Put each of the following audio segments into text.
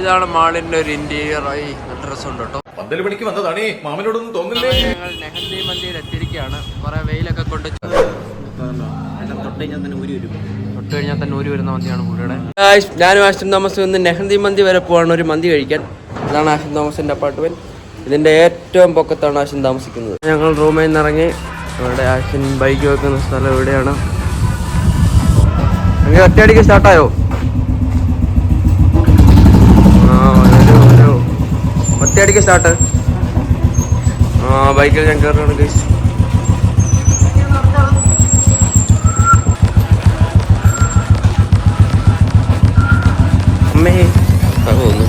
ഇതാണ് മാളിന്റെ ഒരു ഇന്റീരിയർ ആയി നല്ല രസമുണ്ട് കേട്ടോ. 12 മണിക്ക് വന്നതാണ് മാമനോടൊന്നും തോന്നില്ലേ. ഞങ്ങൾ നെഹന്തി മന്ദിയിൽ എത്തിയിരിക്കുകയാണ്. കുറെ വെയിലൊക്കെ കൊണ്ട് തൊട്ട് കഴിഞ്ഞാൽ തന്നെ ഊരി വരുന്ന മന്തിയാണ് പുള്ളിയുടെ. ഞാനും ആഷിൻ തോമസ് ഇന്ന് നെഹന്തി മന്തി വരെ പോവാണ് ഒരു മന്തി കഴിക്കാൻ. ഇതാണ് ആഷിൻ തോമസിന്റെ അപ്പാർട്ട്മെന്റ്. ഇതിന്റെ ഏറ്റവും പൊക്കത്താണ് ആഷിൻ താമസിക്കുന്നത്. ഞങ്ങൾ റൂമിൽ നിന്ന് ഇറങ്ങി ഇവിടെ ആഷിൻ ബൈക്ക് വെക്കുന്ന സ്ഥലം എവിടെയാണ്. അങ്ങനെ ഒറ്റയടിക്ക് സ്റ്റാർട്ടായോ? ഒറ്റയടിക്ക് സ്റ്റാർട്ട്. ബൈക്കിൽ ഞാൻ കയറുകയാണ് ഗൈസ്. അമ്മേ തോന്നുന്നു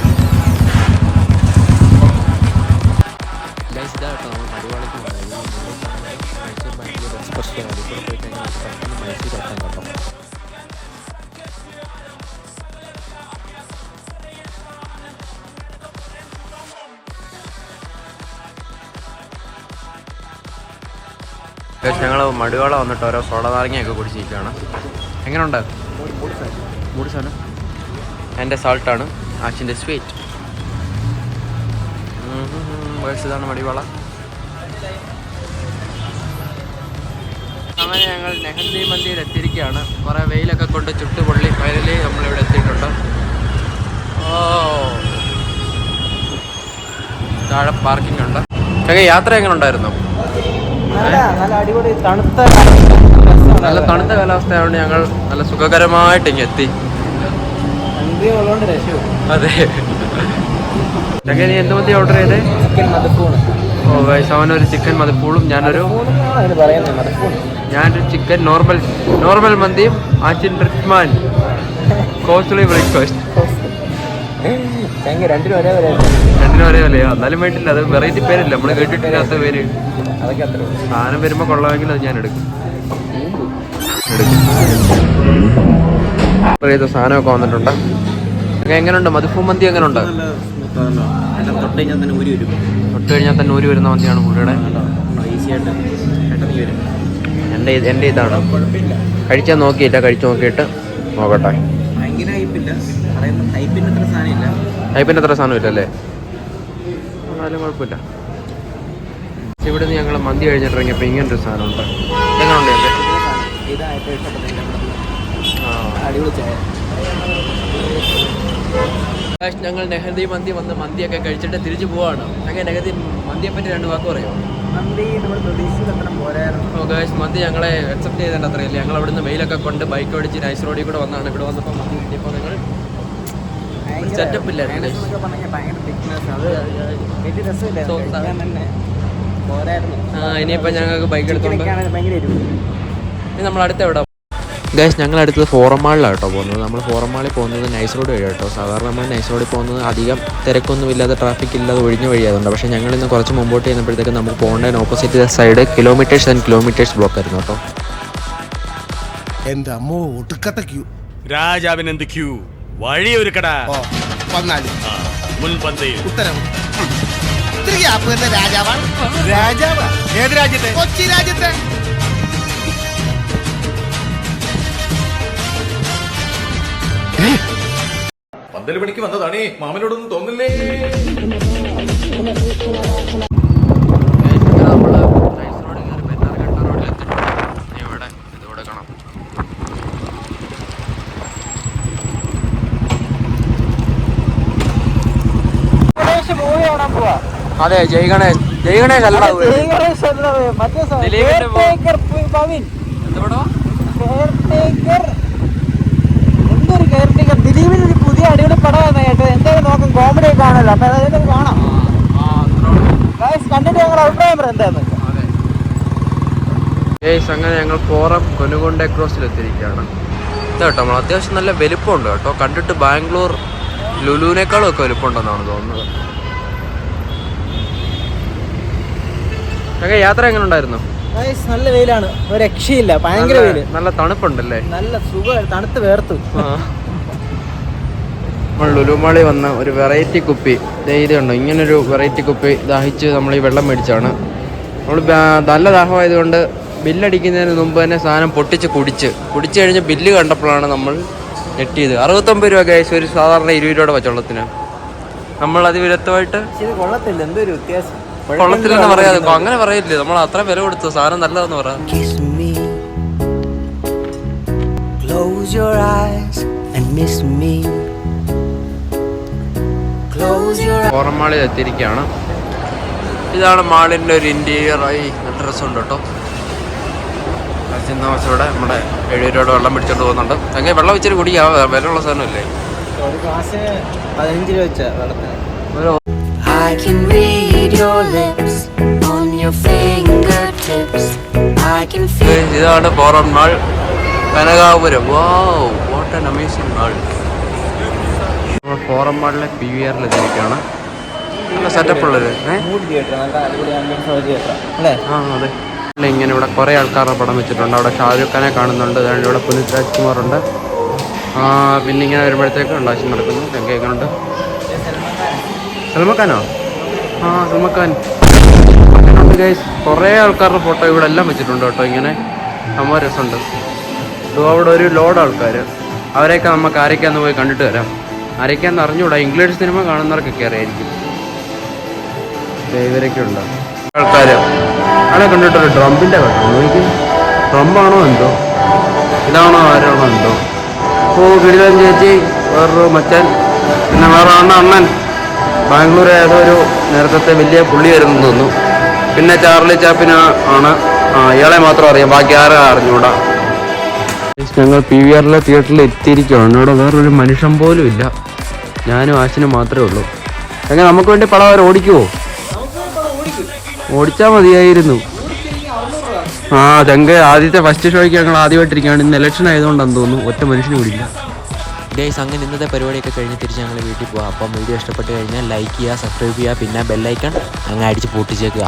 ഞങ്ങൾ മടിവാള വന്നിട്ട് ഓരോ സോഡ നാരങ്ങയൊക്കെ കുടിച്ചിരിക്കുകയാണ്. എങ്ങനെയുണ്ട്? മൂടി സാധനം. എൻ്റെ സാൾട്ടാണ്, ആഷിൻ്റെ സ്വീറ്റ്. ഇതാണ് മടിവാള. അങ്ങനെ ഞങ്ങൾ നെഹന്തി മന്ദിയിൽ എത്തിയിരിക്കുകയാണ്. കുറേ വെയിലൊക്കെ കൊണ്ട് ചുട്ടുപൊള്ളി ഫൈനലി നമ്മളിവിടെ എത്തിയിട്ടുണ്ട്. താഴെ പാർക്കിംഗ് ഉണ്ട്. യാത്ര എങ്ങനെ ഉണ്ടായിരുന്നു? നല്ല തണുത്ത കാലാവസ്ഥയായതുകൊണ്ട് ഞങ്ങൾ നല്ല സുഖകരമായിട്ട് ഇങ്ങ് എത്തി. അതെ. നീ എന്ത് മന്തി ഓർഡർ ചെയ്തേ? ഓ ഗൈസ്, അവനൊരു ചിക്കൻ മതിപ്പൂളും ഞാനൊരു ചിക്കൻ നോർമൽ മന്തിയും ആച്ചിൻ റിച്ച്മാൻ കോസ്റ്റ്ലി ബ്രേക്ക്ഫാസ്റ്റ്. രണ്ടിനും ഒരേ വിലയോ? എന്നാലും വേണ്ടില്ല, അത് വെറൈറ്റി പേരല്ല, നമ്മൾ കേട്ടിട്ടില്ലാത്ത പേര്. സാധനം വരുമ്പോ കൊള്ളാമെങ്കിൽ അത് ഞാൻ എടുക്കും. സാധനമൊക്കെ വന്നിട്ടുണ്ട്. എങ്ങനെയുണ്ട് മധുഫൂ മന്തി? എങ്ങനെയുണ്ട്? തൊട്ട് കഴിഞ്ഞാൽ തന്നെ ഊരി വരുന്ന മന്തിയാണ് പുള്ളിയുടെ. എൻ്റെ ഇതാണ്. കഴിച്ചാൽ നോക്കിയില്ല, കഴിച്ചു നോക്കിയിട്ട് നോക്കട്ടെ. ഹൈപ്പിന് അത്ര സാധനം ഇല്ലല്ലേ? എന്നാലും കുഴപ്പമില്ല. ഇവിടെ നിന്ന് ഞങ്ങൾ മന്തി കഴിഞ്ഞിട്ടിറങ്ങിയപ്പോൾ ഇങ്ങനൊരു സാധനമുണ്ട്. എങ്ങനെയുണ്ട്? ഞങ്ങൾ നെഹന്തി മന്തി വന്ന് മന്തിയൊക്കെ കഴിച്ചിട്ട് തിരിച്ചു പോവാണ്. അങ്ങനെ നെഹന്തി മന്തിയെ പറ്റി 2 വാക്ക് പറയുമോ? മന്തി ഞങ്ങളെ അക്സെപ്റ്റ് ചെയ്തേണ്ട അത്രയില്ല. ഞങ്ങൾ അവിടുന്ന് വെയിലൊക്കെ കൊണ്ട് ബൈക്ക് ഓടിച്ച് നൈസ് റോഡിൽ കൂടെ വന്നാണ് ഇവിടെ വന്നപ്പോൾ മന്തി കിട്ടിയപ്പോൾ നിങ്ങൾ സെറ്റപ്പ് ഇല്ലായിരുന്നു. ഇനിയിപ്പോൾ ഞങ്ങൾക്ക് ബൈക്ക് എടുത്തോണ്ട് നമ്മൾ അടുത്ത് എവിടെ ഗൈസ്? ഞങ്ങൾ അടുത്തത് ഫോറം മാളിലാണ് കേട്ടോ പോകുന്നത്. നമ്മൾ ഫോറം മാളിൽ പോകുന്നത് നൈസ് റോഡ് വഴി കേട്ടോ. സാധാരണ നമ്മൾ നൈസ് റോഡിൽ പോകുന്നത് അധികം തിരക്കൊന്നും ഇല്ലാതെ ട്രാഫിക് ഇല്ലാതെ ഒഴിഞ്ഞ വഴിയായതുകൊണ്ട്. പക്ഷേ ഞങ്ങൾ ഇന്ന് കുറച്ച് മുമ്പോട്ട് ചെയ്യുമ്പോഴത്തേക്ക് നമുക്ക് പോകേണ്ടതിന് opposite side kilometres and kilometres block ആയിരുന്നു കേട്ടോ. എൻ്റെ അമ്മോ, ഒടുക്കത്തെ ക്യൂ. രാജാവിനെന്ത് ക്യൂ? വഴിയൊരുക്കടാ. മുൻപന്തിയിൽ ഉത്തരം. രാജാവാണ്. രാജാവാ? ഏത് രാജ്യത്തെ? കൊച്ചി രാജ്യത്തെ. പന്തല് പണിക്ക് വന്നതാണ് മാമനോടൊന്നും തോന്നില്ലേ. അതെ, ജയ് ഗണേഷ്. ജയ് ഗണേഷ് അല്ല, ദിലീപിന് ഒരു പുതിയ അടിപൊളി പടമാണ് കേട്ടോ. എന്തായാലും നോക്കും, കോമഡി ഒക്കെ ആണല്ലോ. അപ്പൊ അതായത് കാണാം. കണ്ടിട്ട് ഞങ്ങളുടെ അഭിപ്രായം പറയാം എന്താന്ന്. അങ്ങനെ ഞങ്ങൾ ഫോറം കൊനുകൊണ്ട ക്രോസിലെത്തിയിരിക്കുകയാണ്. കേട്ടോ നമ്മൾ അത്യാവശ്യം നല്ല വലിപ്പമുണ്ട് കേട്ടോ. കണ്ടിട്ട് ബാംഗ്ലൂർ ലുലുവിനേക്കാളും ഒക്കെ വലിപ്പമുണ്ടെന്നാണ് തോന്നുന്നത്. യാത്ര എങ്ങനെ ഉണ്ടായിരുന്നു? നല്ല വെയിലാണ്, ഒരു രക്ഷയില്ല, ഭയങ്കര വെയില്. നല്ല തണുപ്പുണ്ടല്ലേ? നല്ല സുഖം, തണുത്ത് വേർത്തു. നമ്മൾ ലുലുമാളി വന്ന ഒരു വെറൈറ്റി കുപ്പി ഇതുണ്ടോ, ഇങ്ങനൊരു വെറൈറ്റി കുപ്പി ദാഹിച്ച് നമ്മൾ ഈ വെള്ളം മേടിച്ചാണ്. നമ്മൾ നല്ല ദാഹമായതുകൊണ്ട് ബില്ലടിക്കുന്നതിന് മുമ്പ് തന്നെ സാധനം പൊട്ടിച്ച് കുടിച്ച് കഴിഞ്ഞ് ബില്ല് കണ്ടപ്പോഴാണ് നമ്മൾ ഞെട്ടിയത്. 69 രൂപ ഗൈസ് ഒരു സാധാരണ 20 രൂപയുടെ പച്ചവെള്ളത്തിന്. നമ്മൾ അതിവിരക്തമായിട്ട് ഇത് കൊള്ളത്തില്ല, എന്തോ ഒരു വ്യത്യാസം. കൊള്ളത്തില്ലെന്ന് പറയാതെ അങ്ങനെ പറയില്ലേ, നമ്മൾ അത്ര വില കൊടുത്തു സാധനം നല്ലതെന്ന് പറയാം. Kiss me. Close your eyes and miss me. Close your eyes. Forum മാളിൽ എത്തിയിരിക്കുകയാണ്. ഇതാണ് മാളിൻ്റെ ഒരു ഇൻറ്റീരിയറായി. നല്ല രസമുണ്ട് കേട്ടോ. ഇവിടെ നമ്മുടെ 70 രൂപയുടെ വെള്ളം പിടിച്ചോണ്ട് പോകുന്നുണ്ട്. അങ്ങനെ വെള്ളം വെച്ചിട്ട് കുടിക്കാം, വിലയുള്ള സാധനമല്ലേ. ഒരു ഗ്ലാസ്സിന് 15 രൂപ വെച്ചാ വെള്ളത്തിന്. I can read your lips on your fingertips. I can feel. ഇതാണ് Forum mall Kanakapura. Wow, what an amazing mall. നമ്മൾ ഫോറം മാളിലെ PVR എത്തിയിരിക്കുകയാണ്. നല്ല സെറ്റപ്പ് ഉള്ളത്. മൂഡ് തിയേറ്റർ, നല്ല അടിപൊളി ആംബിയൻസ് ഉള്ള തിയേറ്റർ അല്ലേ? ആ അതെ. ഇങ്ങനെ ഇവിടെ കുറേ ആൾക്കാരുടെ പടം വെച്ചിട്ടുണ്ട്. അവിടെ ഷാരൂഖ് ഖാനെ കാണുന്നുണ്ട്, അതുകൊണ്ട് ഇവിടെ പുനീത് രാജ്കുമാർ ഉണ്ട്. പിന്നെ ഇങ്ങനെ വരുമ്പോഴത്തേക്ക് ഉണ്ടാക്കി നടക്കുന്നു. എങ്ങനെയുണ്ട്? സൽമാൻ ആ സൽമാൻ ഉണ്ട് ഗൈസ്. കുറേ ആൾക്കാരുടെ ഫോട്ടോ ഇവിടെ എല്ലാം വെച്ചിട്ടുണ്ട് കേട്ടോ. ഇങ്ങനെ നമ്മൾ രസമുണ്ട്. അവിടെ ഒരു ലോഡ് ആൾക്കാർ, അവരെയൊക്കെ നമുക്ക് ആരൊക്കെയാന്ന് പോയി കണ്ടിട്ട് വരാം. ആരൊക്കെയാന്ന് അറിഞ്ഞുകൂടാ, ഇംഗ്ലീഷ് സിനിമ കാണുന്നവർക്കൊക്കെ അറിയായിരിക്കും. ഇവരൊക്കെ ഉണ്ട് ആൾക്കാർ. അവിടെ കണ്ടിട്ടൊരു ഡ്രമ്പിൻ്റെ കേട്ടോ. നോക്കി, ഡ്രമ്പാണോ എന്തോ, ഇതാണോ ആരാണോ എന്തോ. ഓ കിടിലൻ ചേച്ചി, വേറൊരു മച്ചാൻ, പിന്നെ വേറെ അണ്ണൻ ബാംഗ്ലൂർ ഏതോ ഒരു നേരത്തെ വലിയ പുള്ളി വരുന്നു തോന്നുന്നു. പിന്നെ ചാർലി ചാപ്പിന് ആണ്, ഇയാളെ മാത്രം അറിയാം, ബാക്കി ആരും അറിഞ്ഞൂടാ. ഞങ്ങൾ PVR തിയേറ്ററിൽ എത്തിയിരിക്കുകയാണ്. ഇവിടെ വേറൊരു മനുഷ്യൻ പോലും ഇല്ല, ഞാനും ആശിനും മാത്രമേ ഉള്ളൂ. എങ്ങനെ നമുക്ക് വേണ്ടി പടം അവർ ഓടിക്കുമോ? ഓടിച്ചാൽ മതിയായിരുന്നു. തെങ്ക് ആദ്യത്തെ ഫസ്റ്റ് ഷോയ്ക്ക് ഞങ്ങൾ ആദ്യമായിട്ടിരിക്കുകയാണ്. ഇന്ന് ഇലക്ഷൻ ആയതുകൊണ്ടാണെന്ന് തോന്നുന്നു ഒറ്റ മനുഷ്യനും കൂടിയില്ല. ഗൈസ്, അങ്ങനെ ഇന്നത്തെ പരിപാടിയൊക്കെ കഴിഞ്ഞ് തിരിച്ച് ഞങ്ങൾ വീട്ടിൽ പോകാം. അപ്പം വീഡിയോ ഇഷ്ടപ്പെട്ട് കഴിഞ്ഞാൽ ലൈക്ക് ചെയ്യുക, സബ്സ്ക്രൈബ് ചെയ്യുക, പിന്നെ ബെല്ലൈക്കൺ അങ്ങ് അടിച്ച് പൊട്ടിച്ചേക്കുക.